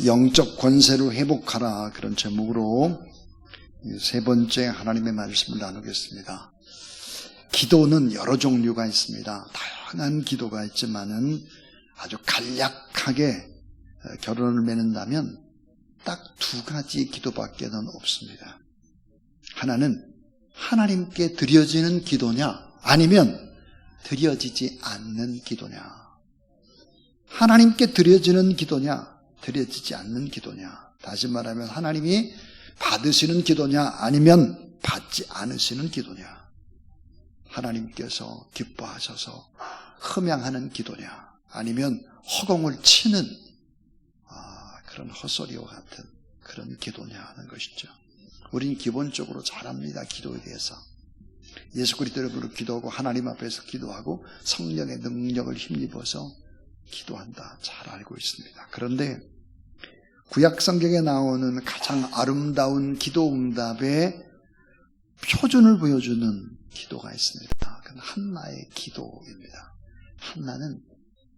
영적 권세를 회복하라, 그런 제목으로 세 번째 하나님의 말씀을 나누겠습니다. 기도는 여러 종류가 있습니다. 다양한 기도가 있지만은 아주 간략하게 결론을 맺는다면 딱 두 가지 기도밖에는 없습니다. 하나는 하나님께 드려지는 기도냐, 아니면 드려지지 않는 기도냐. 하나님께 드려지는 기도냐, 드려지지 않는 기도냐. 다시 말하면 하나님이 받으시는 기도냐, 아니면 받지 않으시는 기도냐. 하나님께서 기뻐하셔서 흠양하는 기도냐, 아니면 허공을 치는 그런 헛소리와 같은 그런 기도냐 하는 것이죠. 우리는 기본적으로 잘합니다. 기도에 대해서. 예수 그리스도의 이름으로 기도하고 하나님 앞에서 기도하고 성령의 능력을 힘입어서 기도한다. 잘 알고 있습니다. 그런데 구약 성경에 나오는 가장 아름다운 기도 응답의 표준을 보여주는 기도가 있습니다. 그건 한나의 기도입니다. 한나는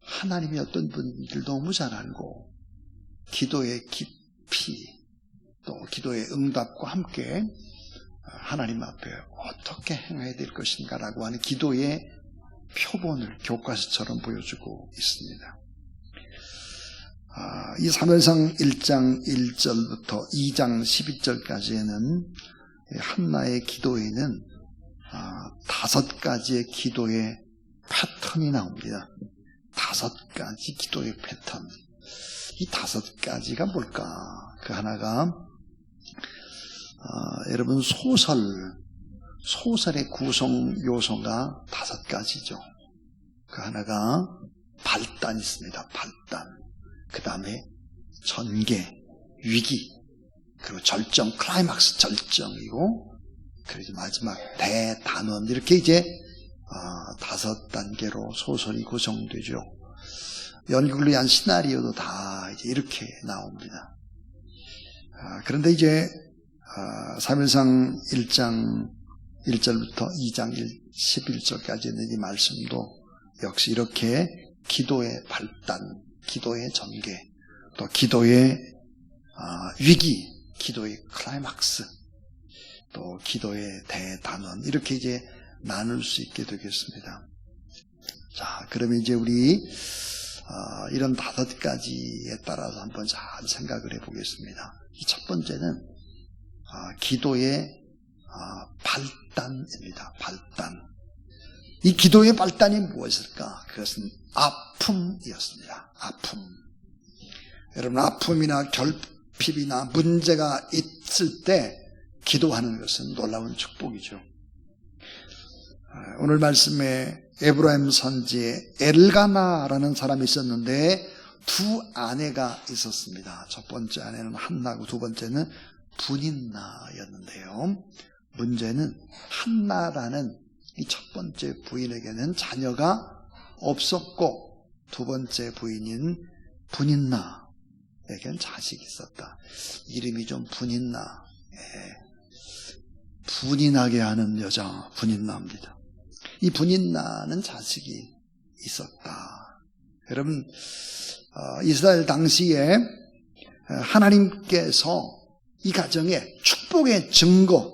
하나님이 어떤 분들 너무 잘 알고 기도의 깊이 또 기도의 응답과 함께 하나님 앞에 어떻게 행해야 될 것인가라고 하는 기도의 표본을 교과서처럼 보여주고 있습니다. 이 사무엘상 1장 1절부터 2장 12절까지에는 한나의 기도에는 5가지의 기도의 패턴이 나옵니다. 5가지 기도의 패턴. 이 5가지가 뭘까? 그 하나가 여러분 소설의 구성 요소가 5가지죠. 그 하나가 발단이 있습니다. 발단. 그 다음에 전개, 위기, 그리고 절정, 클라이막스 절정이고, 그리고 마지막 대단원. 이렇게 이제 5단계로 소설이 구성되죠. 연극을 위한 시나리오도 다 이제 이렇게 나옵니다. 그런데 이제 사무엘상 1장 1절부터 2장 11절까지 있는 이 말씀도 역시 이렇게 기도의 발단, 기도의 전개, 또 기도의 위기, 기도의 클라이막스, 또 기도의 대단원, 이렇게 이제 나눌 수 있게 되겠습니다. 자, 그러면 이제 우리 이런 5가지에 따라서 한번 잘 생각을 해보겠습니다. 이 첫 번째는 기도의 발단입니다. 발단. 이 기도의 발단이 무엇일까? 그것은 아픔이었습니다. 아픔. 여러분, 아픔이나 결핍이나 문제가 있을 때 기도하는 것은 놀라운 축복이죠. 오늘 말씀에 에브라임 선지에 엘가나라는 사람이 있었는데 두 아내가 있었습니다. 첫 번째 아내는 한나고 두 번째는 분인나였는데요. 문제는 한나라는 이 첫 번째 부인에게는 자녀가 없었고 두 번째 부인인 분인나에게는 자식이 있었다. 이름이 좀 분인나. 분인하게 하는 여자 분인나입니다. 이 분인나는 자식이 있었다. 여러분, 이스라엘 당시에 하나님께서 이 가정에 축복의 증거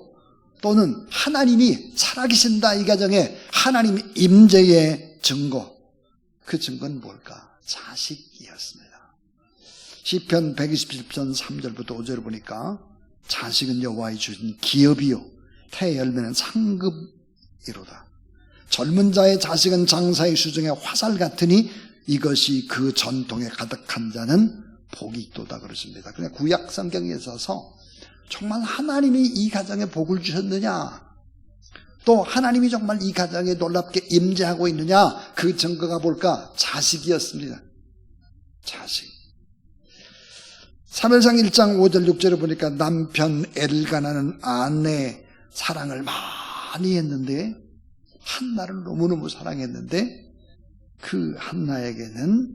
또는 하나님이 살아계신다, 이 가정에 하나님 임재의 증거, 그 증거는 뭘까? 자식이었습니다. 시편 127편 3절부터 5절을 보니까 자식은 여호와의 주신 기업이요 태의 열매는 상급이로다. 젊은 자의 자식은 장사의 수중에 화살 같으니 이것이 그 전통에 가득한 자는 복이 있도다 그러십니다. 그냥 구약 성경에 있어서 정말 하나님이 이 가정에 복을 주셨느냐, 또 하나님이 정말 이 가정에 놀랍게 임재하고 있느냐, 그 증거가 뭘까? 자식이었습니다. 자식. 사무엘상 1장 5절 6절을 보니까 남편 엘가나는 아내 사랑을 많이 했는데, 한나를 너무너무 사랑했는데 그 한나에게는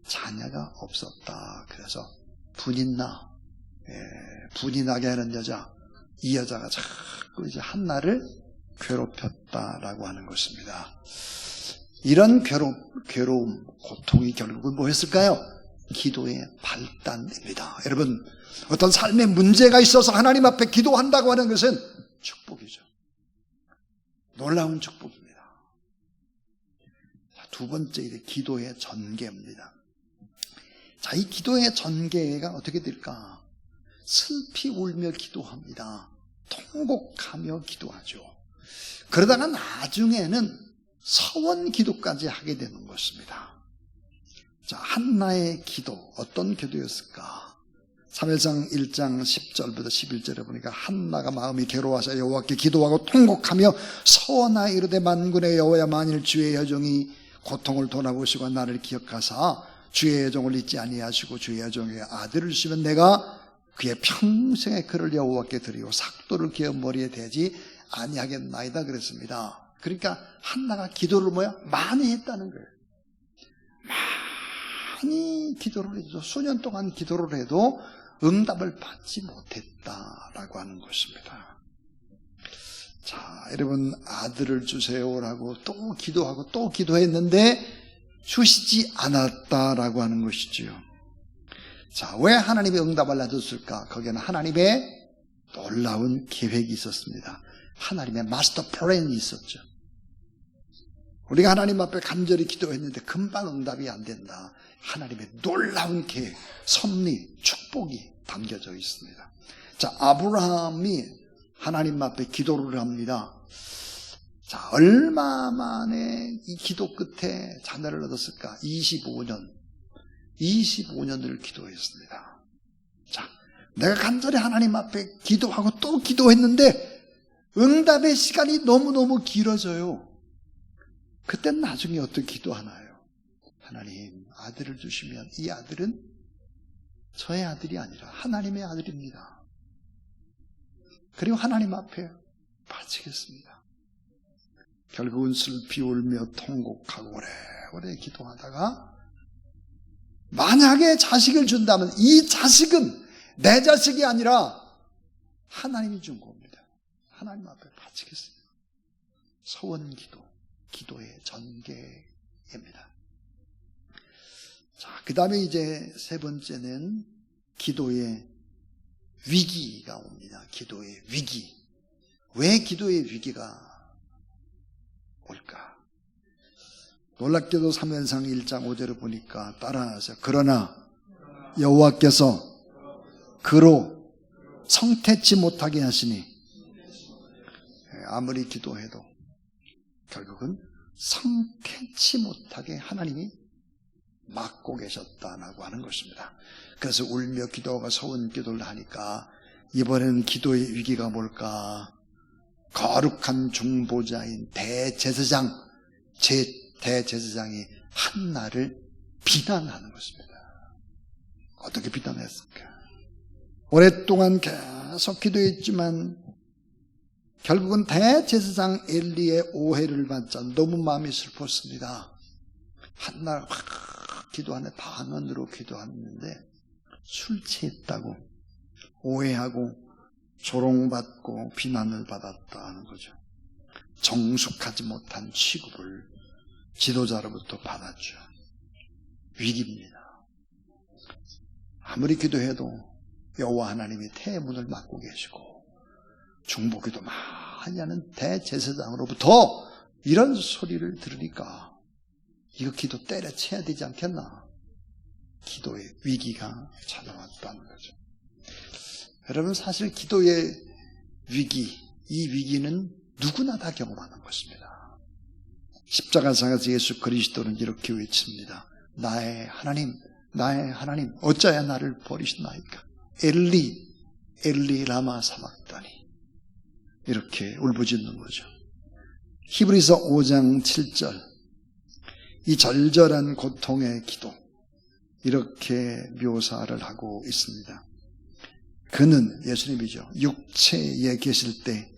자녀가 없었다. 그래서 분인하게 하는 여자, 이 여자가 자꾸 이제 한나를 괴롭혔다라고 하는 것입니다. 이런 괴로움, 고통이 결국은 뭐였을까요? 기도의 발단입니다. 여러분, 어떤 삶에 문제가 있어서 하나님 앞에 기도한다고 하는 것은 축복이죠. 놀라운 축복입니다. 두 번째, 기도의 전개입니다. 자, 이 기도의 전개가 어떻게 될까? 슬피 울며 기도합니다. 통곡하며 기도하죠. 그러다가 나중에는 서원 기도까지 하게 되는 것입니다. 자, 한나의 기도, 어떤 기도였을까? 사무엘상 1장 10절부터 11절에 보니까 한나가 마음이 괴로워서 여호와께 기도하고 통곡하며 서원하여 이르되 만군의 여호와야, 만일 주의 여종이 고통을 돌아보시고 나를 기억하사 주의 여종을 잊지 아니하시고 주의 여종에게 아들을 주시면 내가 그의 평생의 그를 여호와께 드리고 삭도를 그의 머리에 대지 아니하겠나이다 그랬습니다. 그러니까 한나가 기도를 많이 했다는 거예요. 많이 기도를 해도, 수년 동안 기도를 해도 응답을 받지 못했다라고 하는 것입니다. 자, 여러분, 아들을 주세요라고 또 기도하고 또 기도했는데 주시지 않았다라고 하는 것이지요. 자, 왜 하나님의 응답을 놔뒀을까? 거기에는 하나님의 놀라운 계획이 있었습니다. 하나님의 마스터 플랜이 있었죠. 우리가 하나님 앞에 간절히 기도했는데 금방 응답이 안 된다. 하나님의 놀라운 계획, 섭리, 축복이 담겨져 있습니다. 자, 아브라함이 하나님 앞에 기도를 합니다. 자, 얼마 만에 이 기도 끝에 자녀를 얻었을까? 25년을 기도했습니다. 자, 내가 간절히 하나님 앞에 기도하고 또 기도했는데 응답의 시간이 너무너무 길어져요. 그때 나중에 어떻게 기도하나요? 하나님, 아들을 주시면 이 아들은 저의 아들이 아니라 하나님의 아들입니다. 그리고 하나님 앞에 바치겠습니다. 결국은 슬피 울며 통곡하고 오래 기도하다가 만약에 자식을 준다면 이 자식은 내 자식이 아니라 하나님이 준 겁니다. 하나님 앞에 바치겠습니다. 서원기도, 기도의 전개입니다. 자, 그 다음에 이제 세 번째는 기도의 위기가 옵니다. 기도의 위기. 왜 기도의 위기가 올까? 놀랍게도 사무엘상 1장 5절을 보니까 따라하세요. 그러나 여호와께서 그로 성태치 못하게 하시니, 아무리 기도해도 결국은 성태치 못하게 하나님이 막고 계셨다라고 하는 것입니다. 그래서 울며 기도하고 서원 기도를 하니까 이번에는 기도의 위기가 뭘까? 거룩한 중보자인 대제사장이 한나를 비난하는 것입니다. 어떻게 비난했을까? 오랫동안 계속 기도했지만 결국은 대제사장 엘리의 오해를 받자 너무 마음이 슬펐습니다. 한날 기도하네, 반원으로 기도하는데 술 취했다고 오해하고 조롱받고 비난을 받았다는 거죠. 정숙하지 못한 취급을 지도자로부터 받았죠. 위기입니다. 아무리 기도해도 여호와 하나님이 태문을 막고 계시고 중보기도 많이 하는 대제사장으로부터 이런 소리를 들으니까 이거 기도 때려쳐야 되지 않겠나? 기도의 위기가 찾아왔다는 거죠. 여러분, 사실 기도의 위기, 이 위기는 누구나 다 경험하는 것입니다. 십자가상에서 예수 그리스도는 이렇게 외칩니다. 나의 하나님, 나의 하나님, 어찌하여 나를 버리시나이까? 엘리, 엘리 라마 사막다니. 이렇게 울부짖는 거죠. 히브리서 5장 7절, 이 절절한 고통의 기도, 이렇게 묘사를 하고 있습니다. 그는, 예수님이죠, 육체에 계실 때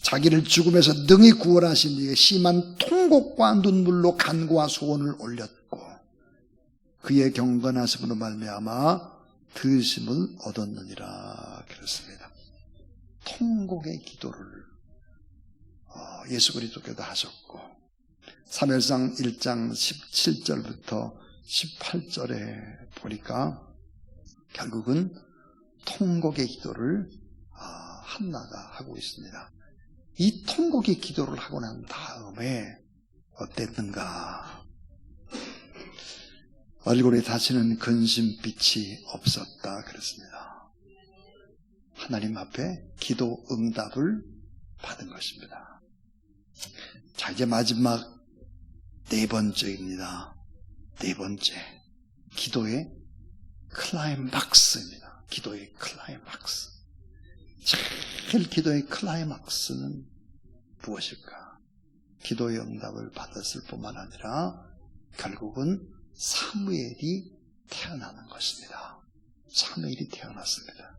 자기를 죽음에서 능히 구원하신 이의 심한 통곡과 눈물로 간구와 소원을 올렸고 그의 경건하심으로 말미암아 들으심을 얻었느니라 그랬습니다. 통곡의 기도를 예수 그리스도께서 하셨고 사무엘상 1장 17절부터 18절에 보니까 결국은 통곡의 기도를 한나가 하고 있습니다. 이 통곡의 기도를 하고 난 다음에 어땠는가? 얼굴에 다시는 근심빛이 없었다 그랬습니다. 하나님 앞에 기도 응답을 받은 것입니다. 자, 이제 마지막 네 번째입니다. 네 번째, 기도의 클라이막스입니다. 기도의 클라이막스. 제일 기도의 클라이막스는 무엇일까? 기도의 응답을 받았을 뿐만 아니라 결국은 사무엘이 태어나는 것입니다. 사무엘이 태어났습니다.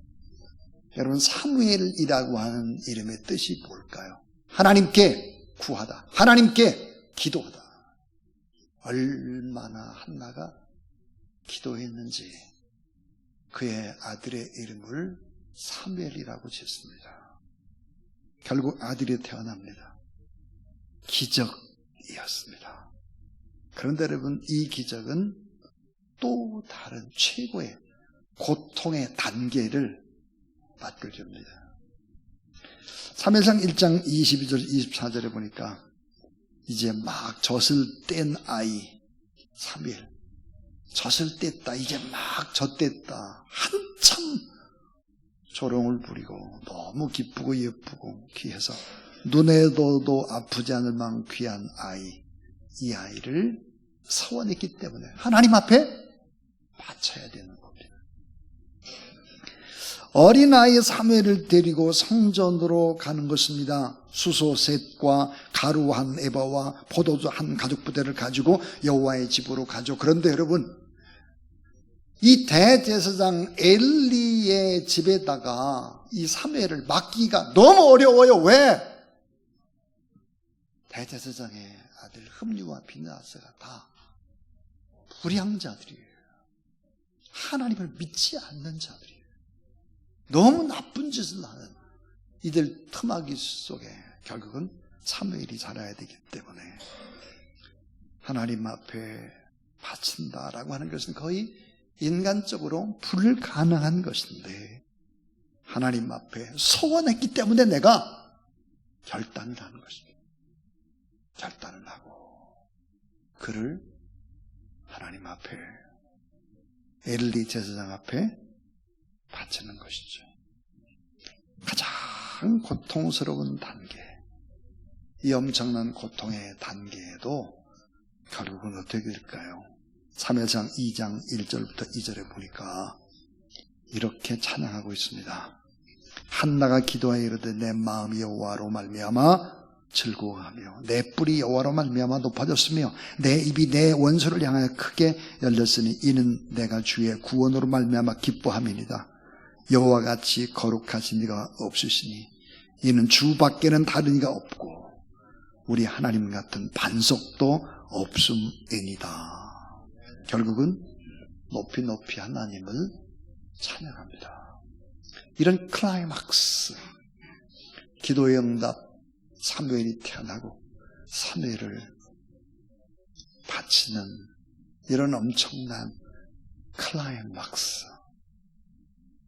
여러분, 사무엘이라고 하는 이름의 뜻이 뭘까요? 하나님께 구하다, 하나님께 기도하다. 얼마나 한나가 기도했는지 그의 아들의 이름을 사무엘이라고 짓습니다. 결국 아들이 태어납니다. 기적이었습니다. 그런데 여러분, 이 기적은 또 다른 최고의 고통의 단계를 맛보여줍니다. 사무엘상 1장 22절 24절에 보니까 이제 막 젖을 뗀 아이 사무엘, 젖을 뗐다, 이제 막 젖댔다, 한참 조롱을 부리고 너무 기쁘고 예쁘고 귀해서 눈에도 아프지 않을 만큼 귀한 아이, 이 아이를 서원했기 때문에 하나님 앞에 바쳐야 되는 겁니다. 어린아이 사무엘을 데리고 성전으로 가는 것입니다. 수소 셋과 가루 한 에바와 포도주 한 가죽 부대를 가지고 여호와의 집으로 가죠. 그런데 여러분, 이 대제사장 엘리의 집에다가 이 사무엘을 맡기기가 너무 어려워요. 왜? 대제사장의 아들 흠리와 비느하스가 다 불량자들이에요. 하나님을 믿지 않는 자들이에요. 너무 나쁜 짓을 하는 이들 틈막이 속에 결국은 사무엘이 자라야 되기 때문에 하나님 앞에 바친다라고 하는 것은 거의 인간적으로 불가능한 것인데 하나님 앞에 소원했기 때문에 내가 결단을 하는 것입니다. 결단을 하고 그를 하나님 앞에, 엘리 제사장 앞에 바치는 것이죠. 가장 고통스러운 단계, 이 엄청난 고통의 단계에도 결국은 어떻게 될까요? 사무엘상 2장 1절부터 2절에 보니까 이렇게 찬양하고 있습니다. 한나가 기도하여 이르되 내 마음이 여호와로 말미암아 즐거워하며 내 뿔이 여호와로 말미암아 높아졌으며 내 입이 내 원수를 향하여 크게 열렸으니 이는 내가 주의 구원으로 말미암아 기뻐함이니이다. 여호와 같이 거룩하신 이가 없으시니 이는 주밖에는 다른 이가 없고 우리 하나님 같은 반석도 없음이니이다. 결국은 높이 하나님을 찬양합니다. 이런 클라이막스, 기도의 응답, 사무엘이 태어나고 사무엘을 바치는 이런 엄청난 클라이막스.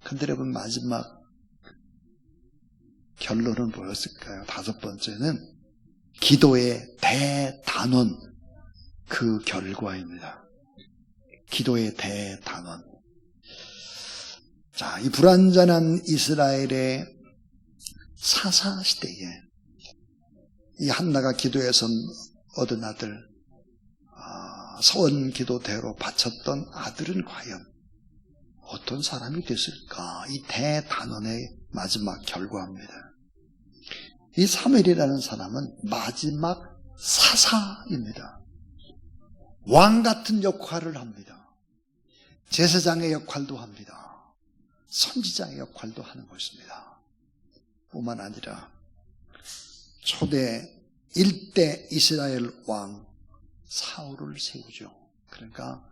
근데 여러분, 마지막 결론은 뭐였을까요? 다섯 번째는 기도의 대단원, 그 결과입니다. 기도의 대단원. 자, 이 불완전한 이스라엘의 사사시대에 이 한나가 기도에서 얻은 아들, 서원 기도대로 바쳤던 아들은 과연 어떤 사람이 됐을까? 이 대단원의 마지막 결과입니다. 이 사무엘이라는 사람은 마지막 사사입니다. 왕 같은 역할을 합니다. 제사장의 역할도 합니다. 선지자의 역할도 하는 것입니다. 뿐만 아니라 초대 1대 이스라엘 왕 사울을 세우죠. 그러니까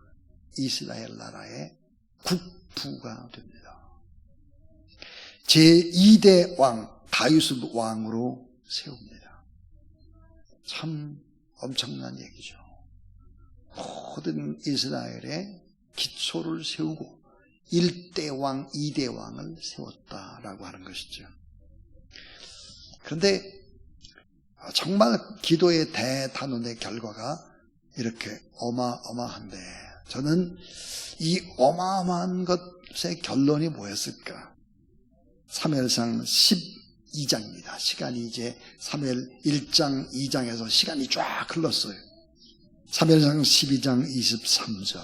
이스라엘 나라의 국부가 됩니다. 제2대 왕 다윗을 왕으로 세웁니다. 참 엄청난 얘기죠. 모든 이스라엘의 기초를 세우고 1대 왕, 2대 왕을 세웠다라고 하는 것이죠. 그런데 정말 기도의 대단원의 결과가 이렇게 어마어마한데, 저는 이 어마어마한 것의 결론이 뭐였을까? 사무엘상 12장입니다. 시간이 이제 사무엘 1장, 2장에서 시간이 쫙 흘렀어요. 사무엘상 12장 23절.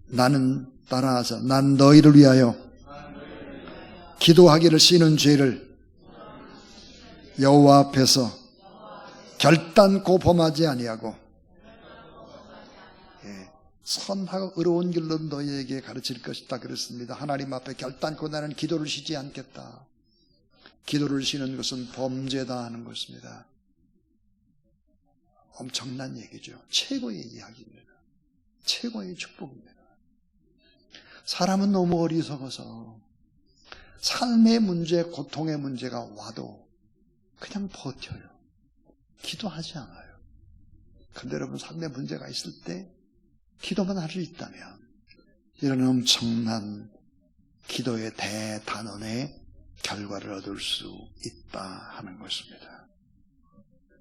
나는 따라하자. 난 너희를 위하여 기도하기를 쉬는 죄를 여호와 앞에서 결단코 범하지 아니하고 선하고 의로운 길로 너희에게 가르칠 것이다 그랬습니다. 하나님 앞에 결단코 나는 기도를 쉬지 않겠다. 기도를 쉬는 것은 범죄다 하는 것입니다. 엄청난 얘기죠. 최고의 이야기입니다. 최고의 축복입니다. 사람은 너무 어리석어서 삶의 문제, 고통의 문제가 와도 그냥 버텨요. 기도하지 않아요. 그런데 여러분, 삶의 문제가 있을 때 기도만 할 수 있다면 이런 엄청난 기도의 대단원의 결과를 얻을 수 있다 하는 것입니다.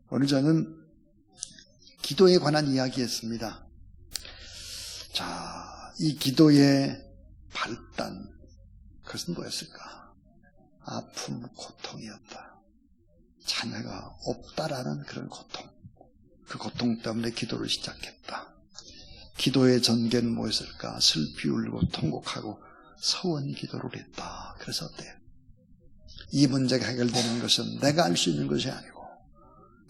오늘 저는 기도에 관한 이야기했습니다. 자, 이 기도의 발단, 그것은 뭐였을까? 아픔, 고통이었다. 자녀가 없다라는 그런 고통, 그 고통 때문에 기도를 시작했다. 기도의 전개는 뭐였을까? 슬피 울고 통곡하고 서원 기도를 했다. 그래서 어때요? 이 문제가 해결되는 것은 내가 할 수 있는 것이 아니고,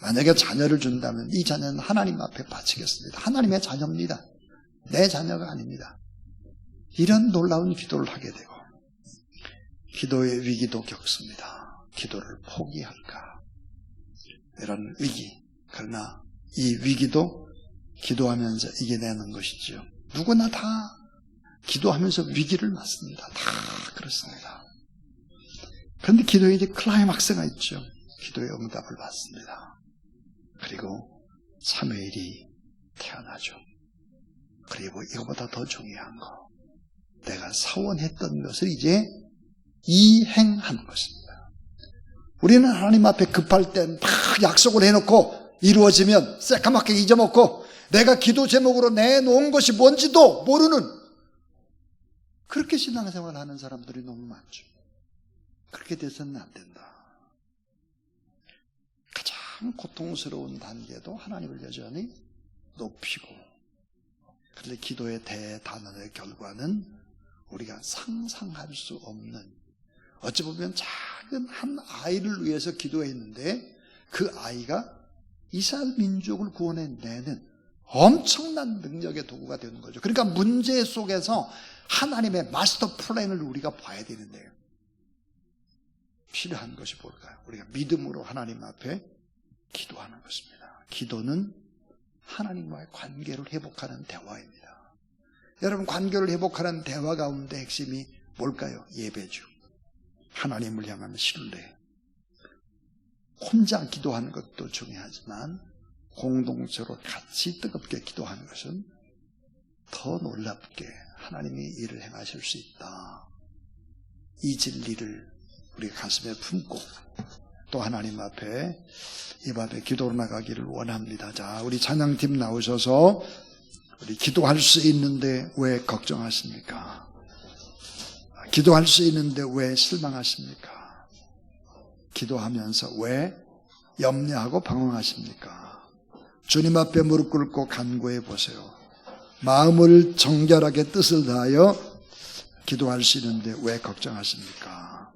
만약에 자녀를 준다면 이 자녀는 하나님 앞에 바치겠습니다. 하나님의 자녀입니다. 내 자녀가 아닙니다. 이런 놀라운 기도를 하게 되고, 기도의 위기도 겪습니다. 기도를 포기할까? 이런 위기. 그러나 이 위기도 기도하면서 이겨내는 것이죠. 누구나 다 기도하면서 위기를 맞습니다. 다 그렇습니다. 그런데 기도에 이제 클라이막스가 있죠. 기도의 응답을 받습니다. 그리고 사무엘이 태어나죠. 그리고 이거보다 더 중요한 거, 내가 서원했던 것을 이제 이행하는 것입니다. 우리는 하나님 앞에 급할 때 막 약속을 해놓고 이루어지면 새까맣게 잊어먹고 내가 기도 제목으로 내놓은 것이 뭔지도 모르는, 그렇게 신앙생활을 하는 사람들이 너무 많죠. 그렇게 돼서는 안 된다. 가장 고통스러운 단계도 하나님을 여전히 높이고, 그런데 기도의 대단원의 결과는 우리가 상상할 수 없는, 어찌 보면 작은 한 아이를 위해서 기도했는데 그 아이가 이스라엘 민족을 구원해내는 엄청난 능력의 도구가 되는 거죠. 그러니까 문제 속에서 하나님의 마스터 플랜을 우리가 봐야 되는데요. 필요한 것이 뭘까요? 우리가 믿음으로 하나님 앞에 기도하는 것입니다. 기도는 하나님과의 관계를 회복하는 대화입니다. 여러분, 관계를 회복하는 대화 가운데 핵심이 뭘까요? 예배죠. 하나님을 향한 신뢰. 혼자 기도하는 것도 중요하지만 공동체로 같이 뜨겁게 기도하는 것은 더 놀랍게 하나님이 일을 행하실 수 있다. 이 진리를 우리 가슴에 품고 또 하나님 앞에 이 밤에 기도로 나가기를 원합니다. 자, 우리 찬양팀 나오셔서 우리 기도할 수 있는데 왜 걱정하십니까? 기도할 수 있는데 왜 실망하십니까? 기도하면서 왜 염려하고 방황하십니까? 주님 앞에 무릎 꿇고 간구해 보세요. 마음을 정결하게 뜻을 다하여 기도할 수 있는데 왜 걱정하십니까?